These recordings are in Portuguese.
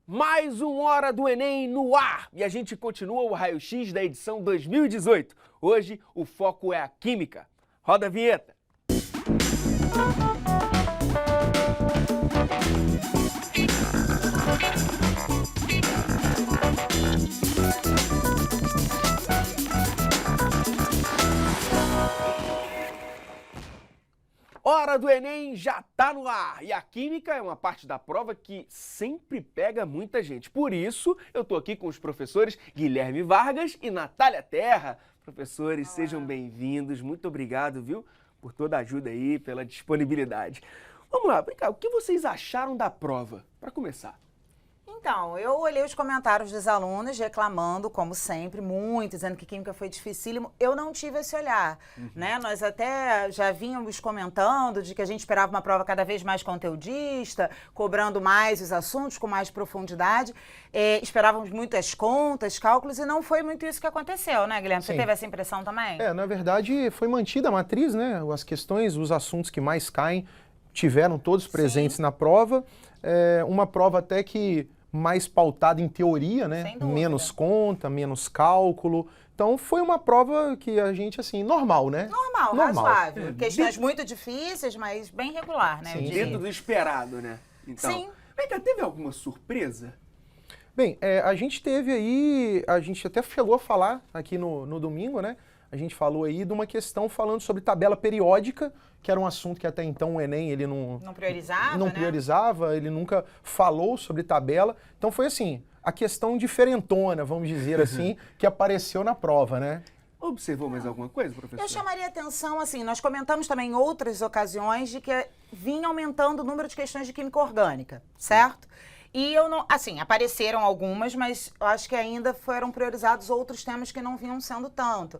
Mais uma Hora do Enem no ar! E a gente continua o raio-x da edição 2018. Hoje o foco é a Química. Roda a vinheta! Hora do Enem já tá no ar! E a Química é uma parte da prova que sempre pega muita gente. Por isso, eu tô aqui com os professores Guilherme Vargas e Natália Terra. Professores, olá. Sejam bem-vindos. Muito obrigado, viu, por toda a ajuda aí, pela disponibilidade. Vamos lá, vem cá, o que vocês acharam da prova? Para começar. Então, eu olhei os comentários dos alunos reclamando, como sempre, muito, dizendo que química foi dificílimo. Eu não tive esse olhar, né? Nós até já vínhamos comentando de que a gente esperava uma prova cada vez mais conteudista, cobrando mais os assuntos, com mais profundidade. Esperávamos muitas contas, cálculos, e não foi muito isso que aconteceu, né, Guilherme? Você teve essa impressão também? Na verdade, foi mantida a matriz, né? As questões, os assuntos que mais caem, tiveram todos presentes na prova. Uma prova até que mais pautada em teoria, né? Menos conta, menos cálculo. Então foi uma prova que a gente, assim, normal, né? Normal. Razoável. Questões muito difíceis, mas bem regular, né? Sim. Dentro do esperado, né? Então, sim. Vem cá, teve alguma surpresa? Bem, a gente teve aí, a gente até chegou a falar aqui no domingo, né? A gente falou aí de uma questão falando sobre tabela periódica, que era um assunto que até então o Enem ele não priorizava, ele nunca falou sobre tabela. Então foi assim, a questão diferentona, vamos dizer assim, que apareceu na prova, né? Observou mais alguma coisa, professor? Eu chamaria atenção, assim, nós comentamos também em outras ocasiões de que vinha aumentando o número de questões de química orgânica, certo? E eu não, assim, apareceram algumas, mas eu acho que ainda foram priorizados outros temas que não vinham sendo tanto.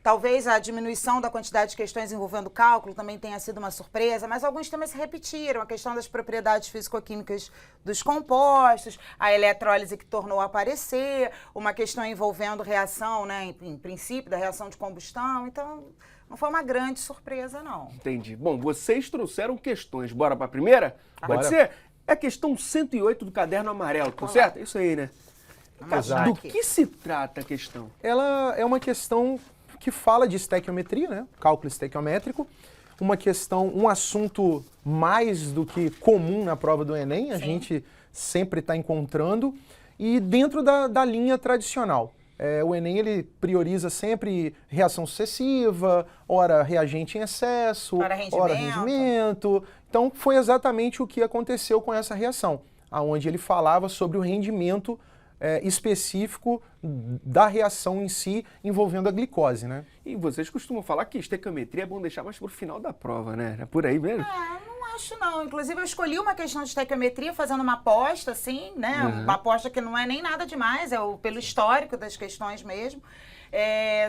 Talvez a diminuição da quantidade de questões envolvendo cálculo também tenha sido uma surpresa, mas alguns temas se repetiram. A questão das propriedades físico-químicas dos compostos, a eletrólise que tornou a aparecer, uma questão envolvendo reação, né, em princípio, da reação de combustão. Então, não foi uma grande surpresa, não. Entendi. Bom, vocês trouxeram questões. Bora para a primeira? Pode ser? É a questão 108 do caderno amarelo, tá certo? Isso aí, né? Exato. Do que se trata a questão? Ela é uma questão que fala de estequiometria, né? Cálculo estequiométrico. Uma questão, um assunto mais do que comum na prova do Enem, a gente sempre está encontrando, e dentro da linha tradicional. O Enem ele prioriza sempre reação sucessiva, ora reagente em excesso, ora rendimento. Então foi exatamente o que aconteceu com essa reação, onde ele falava sobre o rendimento específico da reação em si envolvendo a glicose, né? E vocês costumam falar que estequiometria é bom deixar mais pro final da prova, né? É por aí mesmo? Não acho não. Inclusive eu escolhi uma questão de estequiometria fazendo uma aposta, assim, né? Uma aposta que não é nem nada demais, pelo histórico das questões mesmo.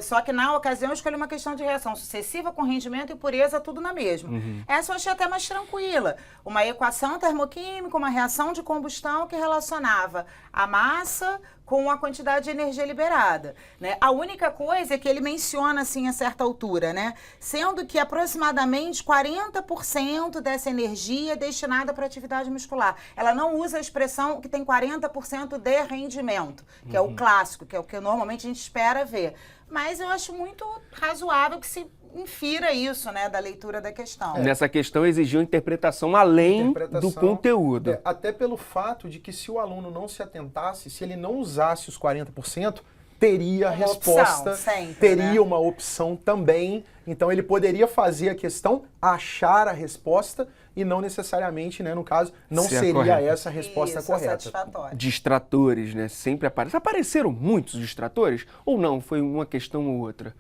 Só que na ocasião eu escolhi uma questão de reação sucessiva com rendimento e pureza, tudo na mesma. Essa eu achei até mais tranquila. Uma equação termoquímica, uma reação de combustão que relacionava a massa com a quantidade de energia liberada, né? A única coisa é que ele menciona, assim, a certa altura, né? Sendo que aproximadamente 40% dessa energia é destinada para atividade muscular. Ela não usa a expressão que tem 40% de rendimento, que é o clássico, que é o que normalmente a gente espera ver. Mas eu acho muito razoável que se infira isso, né, da leitura da questão. Nessa questão exigiu interpretação além do conteúdo. Até pelo fato de que se o aluno não se atentasse, se ele não usasse os 40%, teria uma resposta, opção, sempre, teria uma opção também. Então ele poderia fazer a questão, achar a resposta e não necessariamente, né, no caso, não seria essa a resposta correta. Distratores, né, sempre aparecem. Apareceram muitos distratores ou não? Foi uma questão ou outra?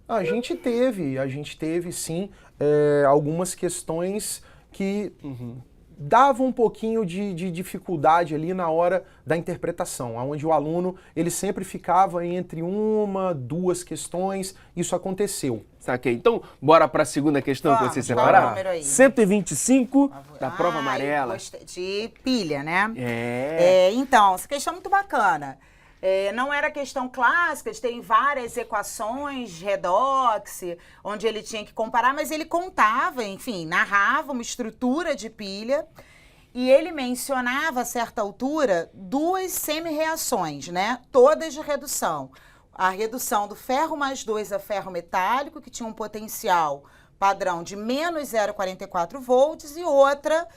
A gente teve sim algumas questões que davam um pouquinho de dificuldade ali na hora da interpretação, onde o aluno ele sempre ficava entre uma, duas questões, isso aconteceu. Saquei. Então, bora para a segunda questão que vocês separaram? 125 da prova amarela. De pilha, né? Então, essa questão é muito bacana. Não era questão clássica, tem várias equações redox, onde ele tinha que comparar, mas ele contava, enfim, narrava uma estrutura de pilha E ele mencionava, a certa altura, 2 semi-reações, né? Todas de redução. A redução do ferro mais 2 a ferro metálico, que tinha um potencial padrão de menos 0,44 volts, e outra,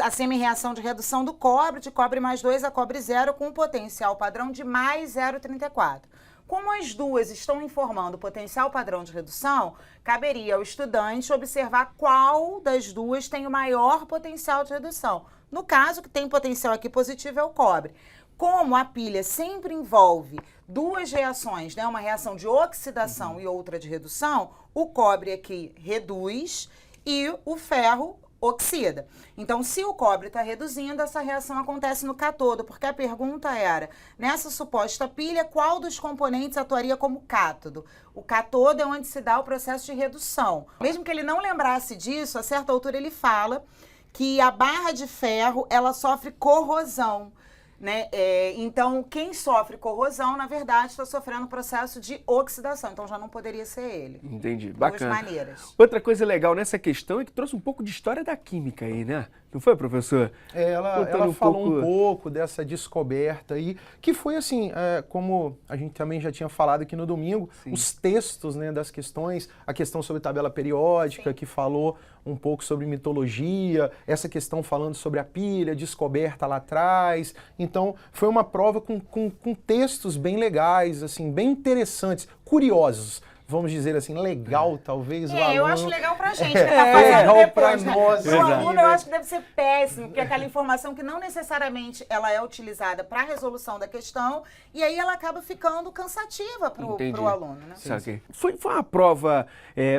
a semi-reação de redução do cobre, de cobre mais 2 a cobre 0, com um potencial padrão de mais 0,34. Como as duas estão informando o potencial padrão de redução, caberia ao estudante observar qual das duas tem o maior potencial de redução. No caso, que tem potencial aqui positivo é o cobre. Como a pilha sempre envolve 2 reações, né, uma reação de oxidação e outra de redução, o cobre aqui reduz e o ferro oxida. Então, se o cobre está reduzindo, essa reação acontece no cátodo, porque a pergunta era, nessa suposta pilha, qual dos componentes atuaria como cátodo? O cátodo é onde se dá o processo de redução. Mesmo que ele não lembrasse disso, a certa altura ele fala que a barra de ferro, ela sofre corrosão. Né? Então, quem sofre corrosão, na verdade, está sofrendo um processo de oxidação. Então, já não poderia ser ele. Entendi, bacana. De duas maneiras. Outra coisa legal nessa questão é que trouxe um pouco de história da química aí, né? Não foi, professor? Ela falou um pouco dessa descoberta aí, que foi assim, como a gente também já tinha falado aqui no domingo, sim, os textos, né, das questões, a questão sobre tabela periódica, sim, que falou um pouco sobre mitologia, essa questão falando sobre a pilha, descoberta lá atrás. Então, foi uma prova com textos bem legais, assim, bem interessantes, curiosos. Vamos dizer assim, legal, talvez, o aluno... eu acho legal pra gente, que tá fazendo legal depois, pra né? nós. O aluno, eu acho que deve ser péssimo, porque é aquela informação que não necessariamente ela é utilizada para a resolução da questão, e aí ela acaba ficando cansativa pro aluno, né? Sim. Foi uma prova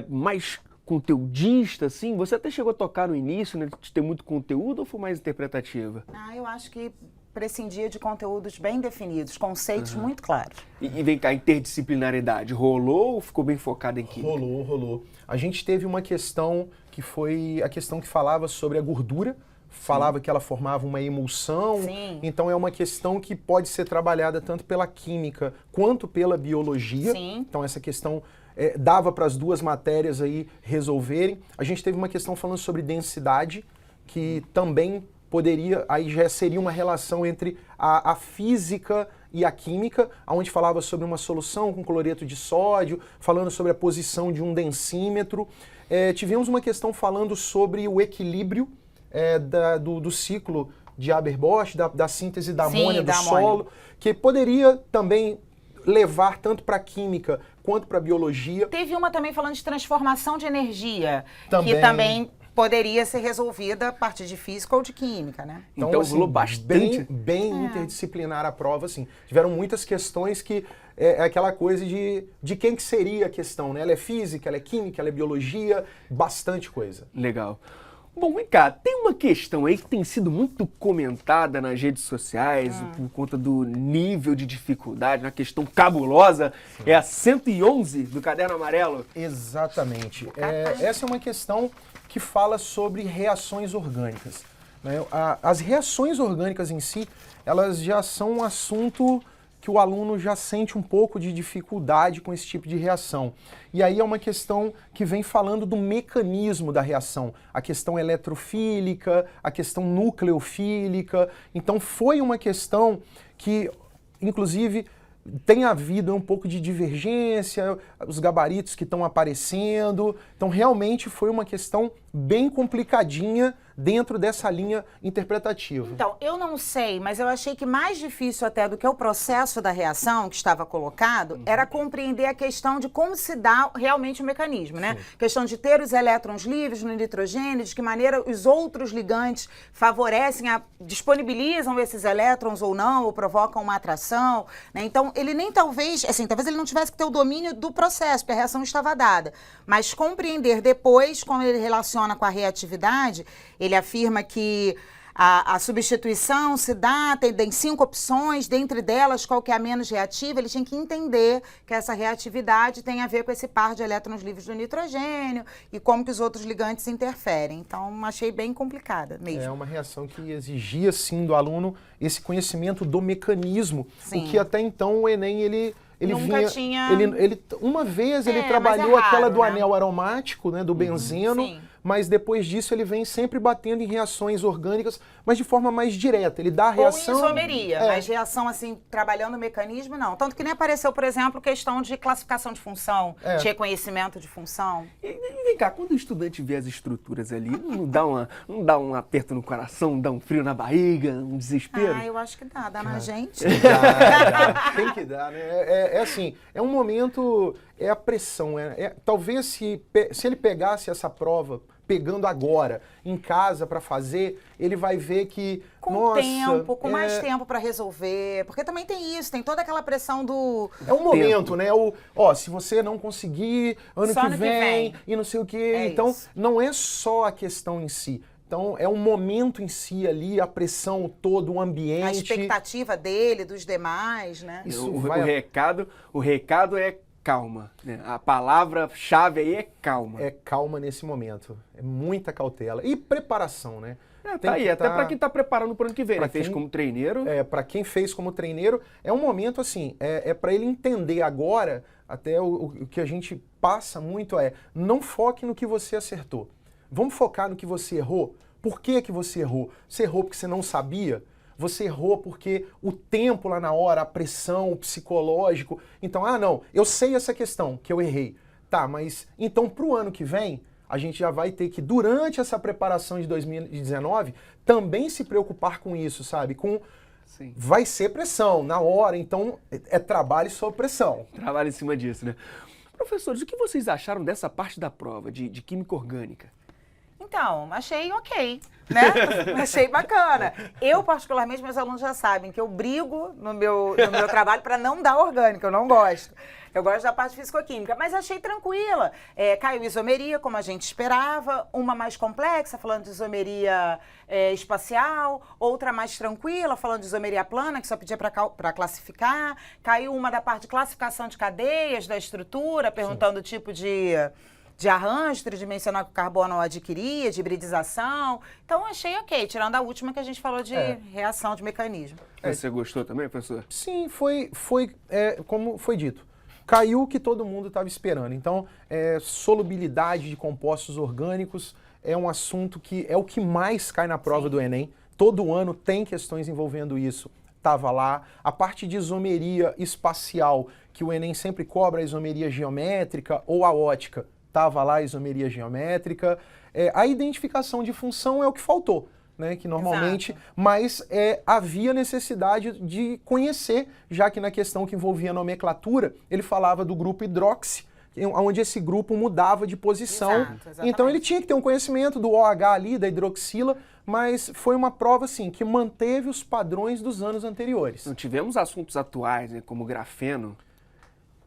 mais conteudista, assim? Você até chegou a tocar no início, né, de ter muito conteúdo, ou foi mais interpretativa? Eu acho que prescindia de conteúdos bem definidos, conceitos muito claros. E vem cá, interdisciplinaridade, rolou ou ficou bem focada em química? Rolou. A gente teve uma questão que foi a questão que falava sobre a gordura, falava que ela formava uma emulsão, sim, então é uma questão que pode ser trabalhada tanto pela química quanto pela biologia. Sim. Então essa questão dava para as duas matérias aí resolverem. A gente teve uma questão falando sobre densidade, que também poderia, aí já seria uma relação entre a física e a química, onde falava sobre uma solução com cloreto de sódio, falando sobre a posição de um densímetro. Tivemos uma questão falando sobre o equilíbrio do ciclo de Haber-Bosch, da síntese da amônia do solo, que poderia também levar tanto para a química quanto para a biologia. Teve uma também falando de transformação de energia, também, que também poderia ser resolvida a partir de física ou de química, né? Então assim, rolou bastante. Bem interdisciplinar a prova, assim. Tiveram muitas questões que é aquela coisa de quem que seria a questão, né? Ela é física, ela é química, ela é biologia, bastante coisa. Legal. Bom, vem cá, tem uma questão aí que tem sido muito comentada nas redes sociais por conta do nível de dificuldade, uma questão cabulosa, é a 111 do Caderno Amarelo? Exatamente. Essa é uma questão que fala sobre reações orgânicas, né? As reações orgânicas em si, elas já são um assunto que o aluno já sente um pouco de dificuldade com esse tipo de reação. E aí é uma questão que vem falando do mecanismo da reação, a questão eletrofílica, a questão nucleofílica. Então foi uma questão que, inclusive, tem havido um pouco de divergência, os gabaritos que estão aparecendo. Então realmente foi uma questão bem complicadinha dentro dessa linha interpretativa. Então, eu não sei, mas eu achei que mais difícil até do que o processo da reação que estava colocado, era compreender a questão de como se dá realmente o mecanismo, né? A questão de ter os elétrons livres no nitrogênio, de que maneira os outros ligantes favorecem, disponibilizam esses elétrons ou não, ou provocam uma atração, né? Então, ele nem talvez ele não tivesse que ter o domínio do processo, porque a reação estava dada, mas compreender depois, como ele relaciona com a reatividade. Ele afirma que a substituição se dá, tem 5 opções, dentre delas qual que é a menos reativa. Ele tinha que entender que essa reatividade tem a ver com esse par de elétrons livres do nitrogênio e como que os outros ligantes interferem. Então, achei bem complicada mesmo. É uma reação que exigia, sim, do aluno esse conhecimento do mecanismo, sim, o que até então o Enem, ele nunca vinha, tinha... Uma vez ele trabalhou raro, aquela do né? anel aromático, né, do benzeno, mas depois disso ele vem sempre batendo em reações orgânicas, mas de forma mais direta. Ele dá a reação... Ou em isomeria, mas reação assim, trabalhando o mecanismo, não. Tanto que nem apareceu, por exemplo, questão de classificação de função, de reconhecimento de função. E vem cá, quando o estudante vê as estruturas ali, não dá um aperto no coração, não dá um frio na barriga, um desespero? Eu acho que dá na gente. Dá. Tem que dar, né? É assim, é um momento, é a pressão. Talvez se ele pegasse essa prova pegando agora, em casa para fazer, ele vai ver que, com mais tempo para resolver, porque também tem isso, tem toda aquela pressão do... É um momento, né? Se você não conseguir, ano que vem, e não sei o quê. Então, isso. Não é só a questão em si. Então, é um momento em si ali, a pressão toda, o ambiente. A expectativa dele, dos demais, né? O recado é calma, né? A palavra-chave aí é calma. É calma nesse momento. É muita cautela. E preparação, né? Até para quem está preparando para o ano que vem, né? Fez como treineiro. Para quem fez como treineiro, é um momento assim, para ele entender agora, até o que a gente passa muito não foque no que você acertou. Vamos focar no que você errou. Por que você errou? Você errou porque você não sabia? Você errou porque o tempo lá na hora, a pressão, o psicológico. Então, não, eu sei essa questão que eu errei. Tá, mas então pro ano que vem, a gente já vai ter que, durante essa preparação de 2019, também se preocupar com isso, sabe? Sim. Vai ser pressão na hora, então é trabalho sob pressão. Trabalho em cima disso, né? Professores, o que vocês acharam dessa parte da prova de química orgânica? Então, achei ok, né? Achei bacana. Eu, particularmente, meus alunos já sabem que eu brigo no meu trabalho para não dar orgânica, eu não gosto. Eu gosto da parte físico-química, mas achei tranquila. Caiu isomeria, como a gente esperava, uma mais complexa, falando de isomeria espacial, outra mais tranquila, falando de isomeria plana, que só pedia para classificar. Caiu uma da parte de classificação de cadeias, da estrutura, perguntando o tipo de arranjo tridimensional que o carbono adquiria, de hibridização. Então, achei ok, tirando a última que a gente falou de reação de mecanismo. Você gostou também, professor? Sim, foi como foi dito. Caiu o que todo mundo estava esperando. Então, solubilidade de compostos orgânicos é um assunto que é o que mais cai na prova do Enem. Todo ano tem questões envolvendo isso. Estava lá. A parte de isomeria espacial, que o Enem sempre cobra, a isomeria geométrica ou a ótica, estava lá a isomeria geométrica. A identificação de função é o que faltou, né? Que normalmente, mas havia necessidade de conhecer, já que na questão que envolvia nomenclatura, ele falava do grupo hidroxi, onde esse grupo mudava de posição. Então ele tinha que ter um conhecimento do OH ali, da hidroxila, mas foi uma prova assim que manteve os padrões dos anos anteriores. Não tivemos assuntos atuais, né, como grafeno?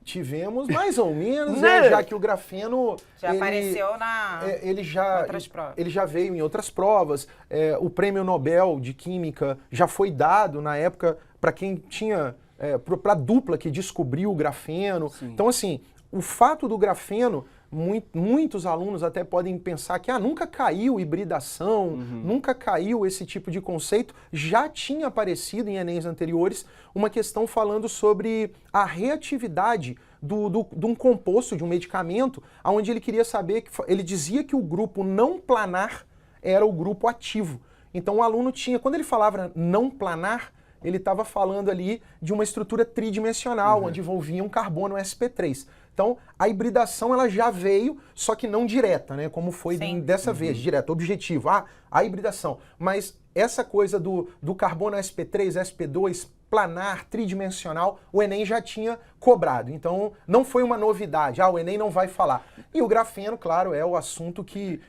Tivemos mais ou menos, já que o grafeno... Já apareceu outras provas. Ele já veio em outras provas. O Prêmio Nobel de Química já foi dado na época para quem tinha... para a dupla que descobriu o grafeno. Sim. Então, assim, o fato do grafeno, muitos alunos até podem pensar que nunca caiu hibridação, nunca caiu esse tipo de conceito. Já tinha aparecido em Enems anteriores uma questão falando sobre a reatividade de um composto, de um medicamento, onde ele queria saber, ele dizia que o grupo não planar era o grupo ativo. Então o aluno tinha, quando ele falava não planar, ele estava falando ali de uma estrutura tridimensional, onde envolvia um carbono sp3. Então, a hibridação ela já veio, só que não direta, né? Como foi dessa vez, direta, objetivo. A hibridação. Mas essa coisa do carbono sp3, sp2, planar, tridimensional, o Enem já tinha cobrado. Então, não foi uma novidade. O Enem não vai falar. E o grafeno, claro, é o assunto que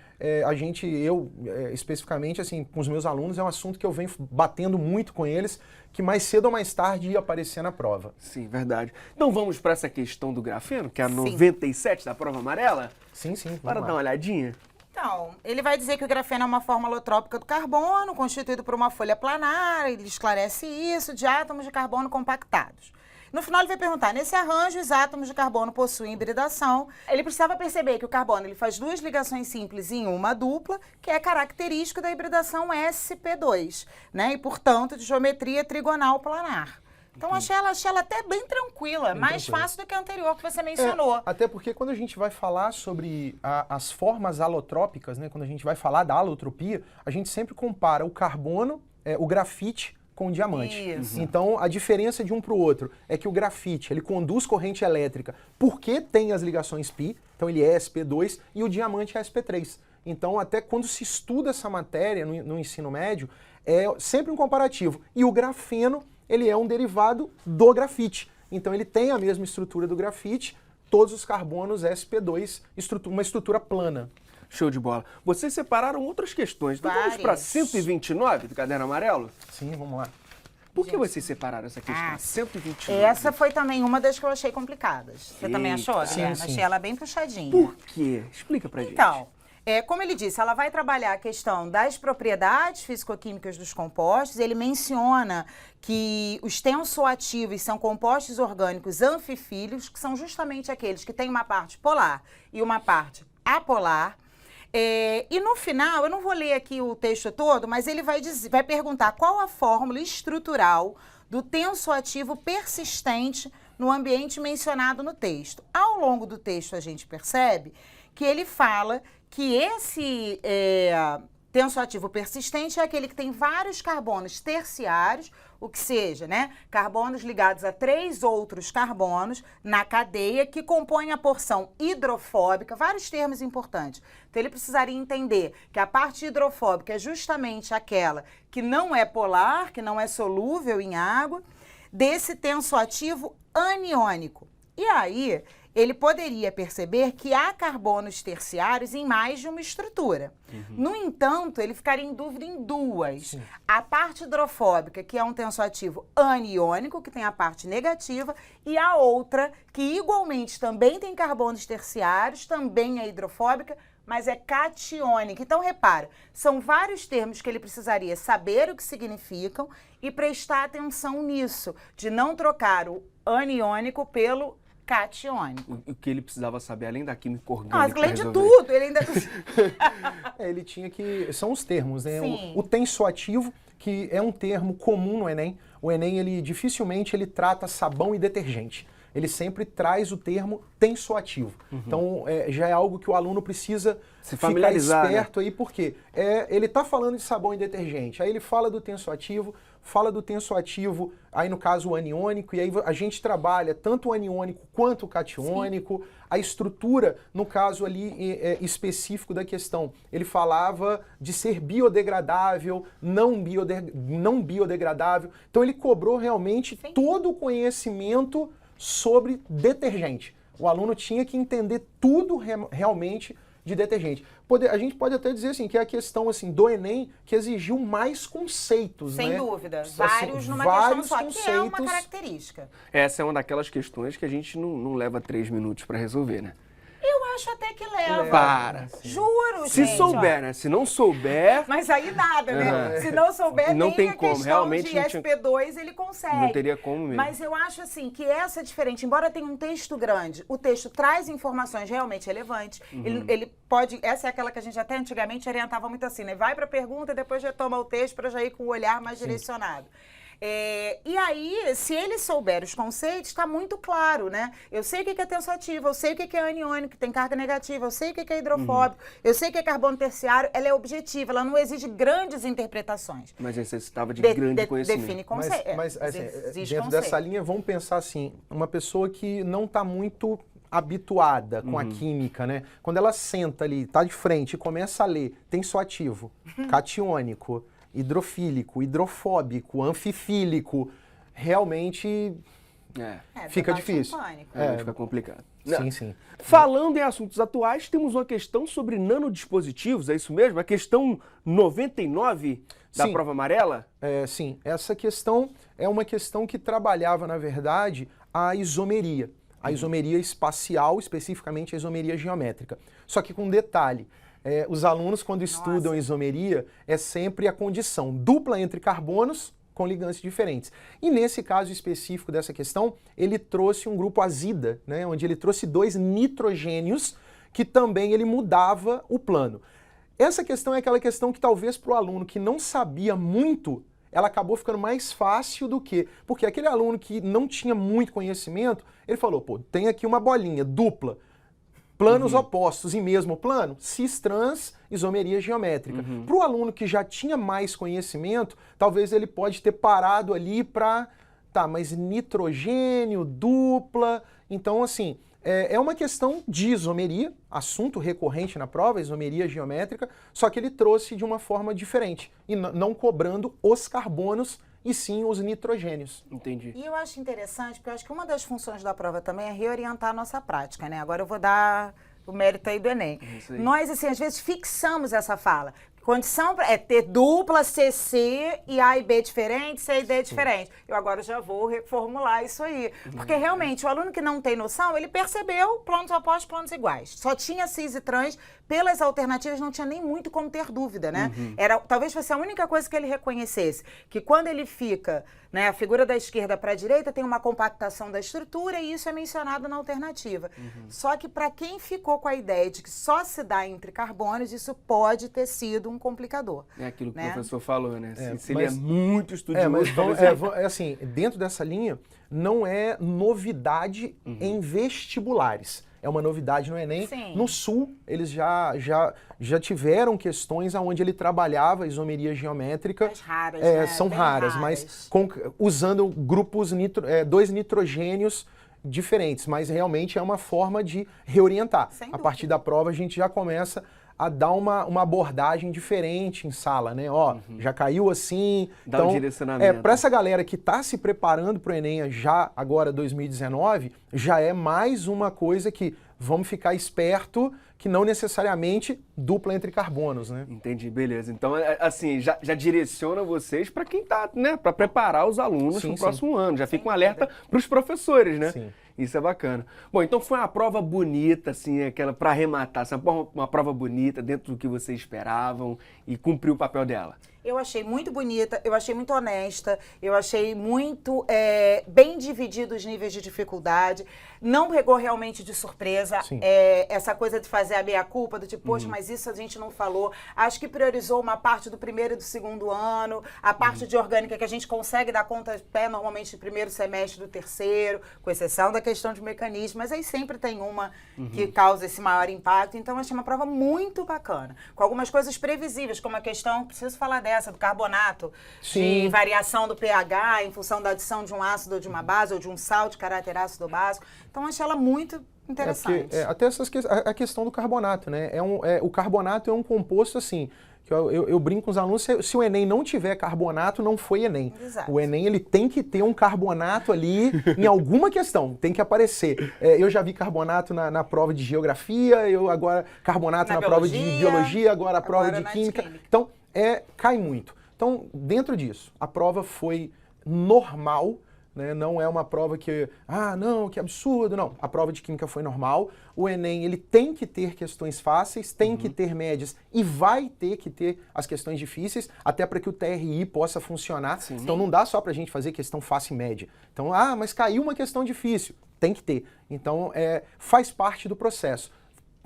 especificamente, assim, com os meus alunos, é um assunto que eu venho batendo muito com eles, que mais cedo ou mais tarde ia aparecer na prova. Sim, verdade. Então vamos para essa questão do grafeno, que é a 97 da prova amarela? Sim. Para dar uma olhadinha. Então, ele vai dizer que o grafeno é uma forma alotrópica do carbono, constituído por uma folha planar, ele esclarece isso, de átomos de carbono compactados. No final ele vai perguntar, nesse arranjo os átomos de carbono possuem hibridação. Ele precisava perceber que o carbono ele faz duas ligações simples em uma dupla, que é característico da hibridação sp2, né? E, portanto, de geometria trigonal planar. Então achei ela até bem tranquila, mais fácil do que a anterior que você mencionou. Até porque quando a gente vai falar sobre as formas alotrópicas, né, quando a gente vai falar da alotropia, a gente sempre compara o carbono, o grafite com o diamante. Isso. Então, a diferença de um para o outro é que o grafite, ele conduz corrente elétrica porque tem as ligações π, então ele é sp2, e o diamante é sp3. Então, até quando se estuda essa matéria no ensino médio, é sempre um comparativo. E o grafeno, ele é um derivado do grafite. Então, ele tem a mesma estrutura do grafite, todos os carbonos sp2, uma estrutura plana. Show de bola. Vocês separaram outras questões. Então vamos para 129 do Caderno Amarelo? Sim, vamos lá. Por que vocês separaram essa questão? 129. Essa foi também uma das que eu achei complicadas. Você também achou, Sim, Guilherme? sim. Achei ela bem puxadinha. Por quê? Explica pra gente. Então, como ele disse, ela vai trabalhar a questão das propriedades físico-químicas dos compostos. Ele menciona que os tensoativos são compostos orgânicos anfifílicos, que são justamente aqueles que têm uma parte polar e uma parte apolar. E no final, eu não vou ler aqui o texto todo, mas ele vai perguntar qual a fórmula estrutural do tensoativo persistente no ambiente mencionado no texto. Ao longo do texto, a gente percebe que ele fala que esse tensoativo persistente é aquele que tem vários carbonos terciários, o que seja, né, carbonos ligados a 3 outros carbonos na cadeia que compõem a porção hidrofóbica, vários termos importantes. Então ele precisaria entender que a parte hidrofóbica é justamente aquela que não é polar, que não é solúvel em água, desse tensoativo aniônico. E aí ele poderia perceber que há carbonos terciários em mais de uma estrutura. No entanto, ele ficaria em dúvida em duas. Sim. A parte hidrofóbica, que é um tensoativo aniônico, que tem a parte negativa, e a outra, que igualmente também tem carbonos terciários, também é hidrofóbica, mas é catiônica. Então, repara, são vários termos que ele precisaria saber o que significam e prestar atenção nisso, de não trocar o aniônico pelo catiônico. O que ele precisava saber, além da química orgânica. Nossa, além de resolver. tudo, ele ainda... Ele tinha que... São os termos, né? Sim. O tensoativo, que é um termo comum no Enem. O Enem, ele dificilmente ele trata sabão e detergente. Ele sempre traz o termo tensoativo. Então, já é algo que o aluno precisa Se ficar familiarizar, esperto aí, porque ele está falando de sabão e detergente, aí ele fala do tensoativo, aí no caso o aniônico, e aí a gente trabalha tanto o aniônico quanto o catiônico. Sim. A estrutura, no caso ali específico da questão, ele falava de ser biodegradável, não biodegradável. Então ele cobrou realmente todo o conhecimento sobre detergente. O aluno tinha que entender tudo realmente de detergente. A gente pode até dizer assim, que é a questão assim, do Enem que exigiu mais conceitos, Sem né? dúvida. Assim, Vários numa vários questão só, que é uma conceitos. característica. Essa é uma daquelas questões que a gente não leva 3 minutos pra resolver, né? Eu acho até que leva. Para. Juro, Se gente. souber, né? Se não souber, Mas aí nada, né? Se não souber, Não nem tem a como, questão realmente de não tinha- SP2 ele consegue. não teria como mesmo. Mas eu acho assim que essa é diferente. Embora tenha um texto grande, o texto traz informações realmente relevantes. Ele pode... Essa é aquela que a gente até antigamente orientava muito assim, né? Vai para a pergunta, depois retoma o texto para já ir com o olhar mais direcionado. E aí, se ele souber os conceitos, está muito claro, né? Eu sei o que é tensoativo, eu sei o que é aniônico, que tem carga negativa, eu sei o que é hidrofóbico, eu sei o que é carbono terciário, ela é objetiva, ela não exige grandes interpretações. Mas necessitava de grande conhecimento. Define conceito. Mas assim, Exige dentro conceito. dessa linha, vamos pensar assim, uma pessoa que não está muito habituada com a química, né? Quando ela senta ali, tá de frente e começa a ler tensoativo, catiônico, hidrofílico, hidrofóbico, anfifílico, realmente fica difícil. Fica complicado. Sim, sim. Falando em assuntos atuais, temos uma questão sobre nanodispositivos, é isso mesmo? A questão 99 da Sim. prova amarela? Sim, essa questão é uma questão que trabalhava, na verdade, a isomeria. A isomeria espacial, especificamente a isomeria geométrica. Só que com um detalhe, os alunos, quando estudam isomeria, é sempre a condição dupla entre carbonos com ligantes diferentes. E nesse caso específico dessa questão, ele trouxe um grupo azida, né, onde ele trouxe 2 nitrogênios, que também ele mudava o plano. Essa questão é aquela questão que talvez para o aluno que não sabia muito, ela acabou ficando mais fácil do que... Porque aquele aluno que não tinha muito conhecimento, ele falou, pô, tem aqui uma bolinha dupla, planos opostos em mesmo plano, cis, trans, isomeria geométrica. Para o aluno que já tinha mais conhecimento, talvez ele pode ter parado ali para... Tá, mas nitrogênio, dupla... Então, assim... É uma questão de isomeria, assunto recorrente na prova, isomeria geométrica, só que ele trouxe de uma forma diferente, e não cobrando os carbonos, e sim os nitrogênios. Entendi. E eu acho interessante, porque eu acho que uma das funções da prova também é reorientar a nossa prática, né? Agora eu vou dar o mérito aí do Enem. Nós, assim, às vezes fixamos essa fala. Condição é ter dupla CC e A e B diferente, C e D diferente. Eu agora já vou reformular isso aí. Porque realmente o aluno que não tem noção, ele percebeu planos opostos, planos iguais. Só tinha cis e trans, pelas alternativas não tinha nem muito como ter dúvida, né? Talvez fosse a única coisa que ele reconhecesse. Que quando ele fica, né, a figura da esquerda para a direita tem uma compactação da estrutura e isso é mencionado na alternativa. Só que para quem ficou com a ideia de que só se dá entre carbonos, isso pode ter sido um complicador. É aquilo que né? o professor falou, né? Se mas, ele é muito estudioso... assim, dentro dessa linha, não é novidade em vestibulares. É uma novidade no Enem. Sim. No Sul, eles já tiveram questões onde ele trabalhava isomeria geométrica. Mais raras, né? São Bem raras, mas usando grupos, dois nitrogênios diferentes. Mas realmente é uma forma de reorientar. Sem a dúvida. partir da prova, a gente já começa a dar uma abordagem diferente em sala, né? Ó, já caiu assim. Dá um direcionamento. Para essa galera que está se preparando para o Enem já agora 2019, já é mais uma coisa que vamos ficar esperto que não necessariamente dupla entre carbonos, né? Entendi, beleza. Então, assim, já direciona vocês para quem tá, né? Para preparar os alunos para o próximo ano. Já fica um alerta para os professores, né? Sim. Isso é bacana. Bom, então foi uma prova bonita, assim, aquela para arrematar, assim, uma prova bonita, dentro do que vocês esperavam e cumpriu o papel dela. Eu achei muito bonita, eu achei muito honesta, eu achei muito bem dividido os níveis de dificuldade. Não pegou realmente de surpresa essa coisa de fazer a meia-culpa, do tipo, poxa, mas isso a gente não falou. Acho que priorizou uma parte do primeiro e do segundo ano, a parte de orgânica que a gente consegue dar conta normalmente do primeiro semestre do terceiro, com exceção da questão de mecanismo, mas aí sempre tem uma que causa esse maior impacto. Então, achei uma prova muito bacana, com algumas coisas previsíveis, como a questão, preciso falar dessa, do carbonato, de variação do pH em função da adição de um ácido ou de uma base, ou de um sal de caráter ácido ou básico. Então, achei ela muito interessante. Até a questão do carbonato, né? O carbonato é um composto, assim, que eu brinco com os alunos, se o Enem não tiver carbonato, não foi Enem. Exato. O Enem, ele tem que ter um carbonato ali em alguma questão, tem que aparecer. Eu já vi carbonato na prova de geografia, agora carbonato na prova de biologia, agora a prova de química. Então, cai muito. Então, dentro disso, a prova foi normal, né? Não é uma prova que, não, que absurdo, não. A prova de química foi normal. O Enem, ele tem que ter questões fáceis, tem que ter médias e vai ter que ter as questões difíceis, até para que o TRI possa funcionar. Sim. Então, não dá só para a gente fazer questão fácil e média. Então, mas caiu uma questão difícil. Tem que ter. Então, faz parte do processo.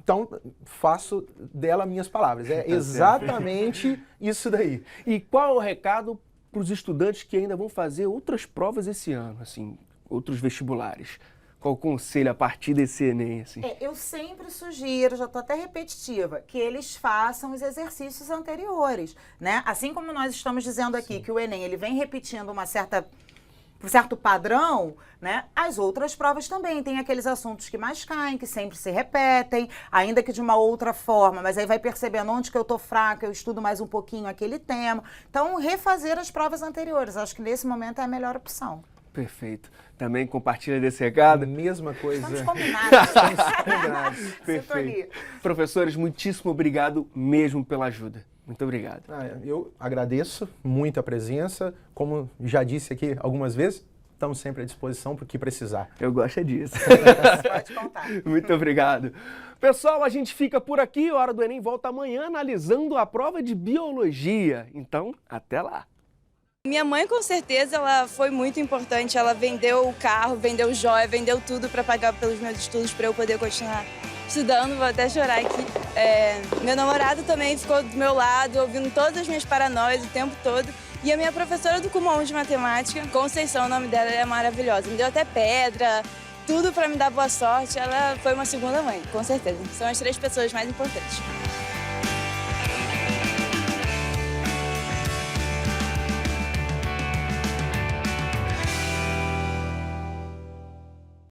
Então, faço dela minhas palavras. É exatamente isso daí. E qual é o recado para os estudantes que ainda vão fazer outras provas esse ano, assim, outros vestibulares? Qual o conselho a partir desse Enem, assim? Eu sempre sugiro, já estou até repetitiva, que eles façam os exercícios anteriores, né? Assim como nós estamos dizendo aqui que o Enem ele vem repetindo um certo padrão, né? As outras provas também tem aqueles assuntos que mais caem, que sempre se repetem, ainda que de uma outra forma, mas aí vai percebendo onde que eu tô fraca, eu estudo mais um pouquinho aquele tema. Então, refazer as provas anteriores, acho que nesse momento é a melhor opção. Perfeito. Também compartilha desse recado? Mesma coisa. Estamos combinados. Perfeito. Professores, muitíssimo obrigado mesmo pela ajuda. Muito obrigado. Eu agradeço muito a presença. Como já disse aqui algumas vezes, estamos sempre à disposição para o que precisar. Eu gosto disso. Pode contar. Muito obrigado. Pessoal, a gente fica por aqui. A Hora do Enem volta amanhã analisando a prova de biologia. Então, até lá. Minha mãe, com certeza, ela foi muito importante. Ela vendeu o carro, vendeu joia, vendeu tudo para pagar pelos meus estudos, para eu poder continuar estudando. Vou até chorar aqui. Meu namorado também ficou do meu lado, ouvindo todas as minhas paranoias o tempo todo. E a minha professora do Kumon de matemática, Conceição, o nome dela, ela é maravilhosa. Me deu até pedra, tudo para me dar boa sorte. Ela foi uma segunda mãe, com certeza. São as 3 pessoas mais importantes.